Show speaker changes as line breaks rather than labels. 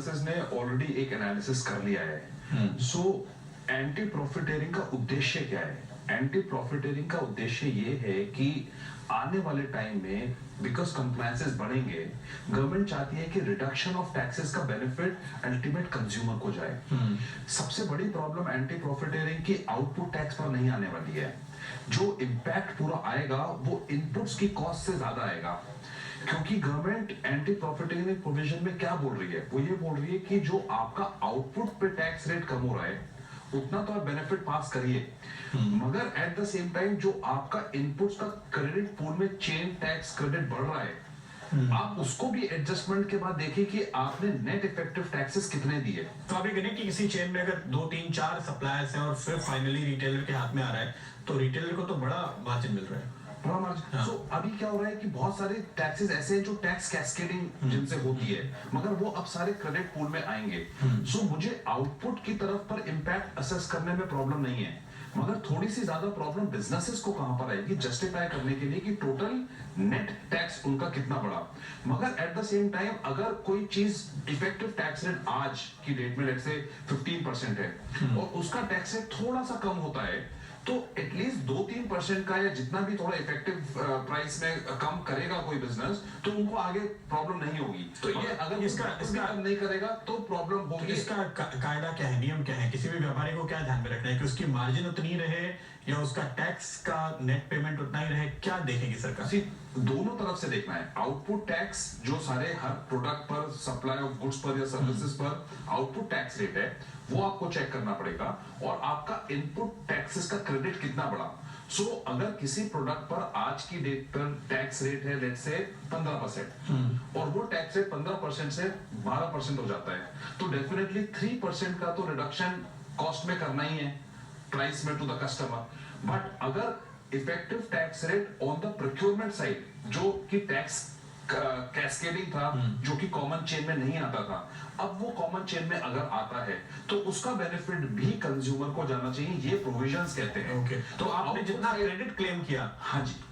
Businesses ने already एक analysis कर लिया है। सो एंटी प्रॉफिटेरिंग का उद्देश्य क्या है? एंटी प्रॉफिटेरिंग का उद्देश्य ये है कि आने वाले टाइम में बिकॉज कंप्लायंसेस बढ़ेंगे, गवर्नमेंट चाहती है कि रिडक्शन ऑफ टैक्सेस का बेनिफिट अल्टीमेट कंज्यूमर को जाए। सबसे बड़ी प्रॉब्लम एंटी प्रॉफिटेरिंग की आउटपुट टैक्स पर नहीं आने वाली है। जो इम्पैक्ट पूरा आएगा वो इनपुट्स की कॉस्ट से ज्यादा आएगा, क्योंकि गवर्नमेंट एंटी प्रॉफिटेरिंग प्रोविजन में क्या बोल रही है? वो ये बोल रही है कि जो आपका आउटपुट पे टैक्स रेट कम हो रहा है उतना तो आप बेनिफिट पास करिए, मगर एट द सेम टाइम जो आपका इनपुट्स का क्रेडिट पूल में चेन टैक्स क्रेडिट बढ़ रहा है, आप उसको भी एडजस्टमेंट के बाद देखिए कि आपने नेट इफेक्टिव टैक्सेस कितने दिए।
तो आप ये कहें कि किसी चेन में अगर 2 3 4 सप्लायर्स हैं और फिर फाइनली रिटेलर के हाथ में आ रहा है, तो रिटेलर को तो बड़ा मार्जिन मिल रहा है।
बड़ा मार्जिन। सो अभी क्या हो रहा है कि बहुत सारे टैक्सेस ऐसे हैं जो टैक्स कैस्केडिंग जिनसे होती है, मगर वो अब सारे क्रेडिट पूल में आएंगे। सो मुझे आउटपुट की तरफ पर इंपैक्ट असेस करने में प्रॉब्लम नहीं है, मगर थोड़ी सी ज्यादा प्रॉब्लम बिजनेसेस को कहां पर आएगी जस्टिफाई करने के लिए कि टोटल नेट टैक्स उनका कितना बड़ा। मगर एट द सेम टाइम अगर कोई चीज इफेक्टिव टैक्स रेट आज की डेट में लेट से 15% है और उसका टैक्स रेट थोड़ा सा कम होता है, तो एटलीस्ट 2-3% का या जितना भी थोड़ा इफेक्टिव प्राइस में कम करेगा कोई बिजनेस, तो उनको आगे प्रॉब्लम नहीं होगी। तो ये अगर
इसका
कम नहीं करेगा तो प्रॉब्लम
तो
होगी।
इसका कायदा क्या है, नियम क्या है? किसी भी व्यापारी को क्या ध्यान में रखना है कि उसकी मार्जिन उतनी रहे या उसका टैक्स का नेट पेमेंट उतना ही रहे? क्या देखेगी सरकार?
दोनों तरफ से देखना है। आउटपुट टैक्स जो सारे हर प्रोडक्ट पर, सप्लाई ऑफ गुड्स पर या सर्विसेज पर आउटपुट टैक्स रेट है, वो आपको चेक करना पड़ेगा, और आपका इनपुट टैक्सेस का क्रेडिट कितना बड़ा। सो अगर किसी प्रोडक्ट पर आज की डेट पर टैक्स रेट है लेट्स से 15% और वो टैक्स रेट 15% से 12% हो जाता है, तो डेफिनेटली 3% का तो रिडक्शन कॉस्ट में करना ही है, प्राइस में टू द कस्टमर। बट अगर effective tax rate on the procurement side, जो कि टैक्स कैस्केडिंग था, जो कि कॉमन चेन में नहीं आता था, अब वो कॉमन चेन में अगर आता है तो उसका बेनिफिट भी कंज्यूमर को जाना चाहिए, ये प्रोविजंस कहते हैं।
ओके, तो आपने जितना क्रेडिट क्लेम किया,
हाँ जी,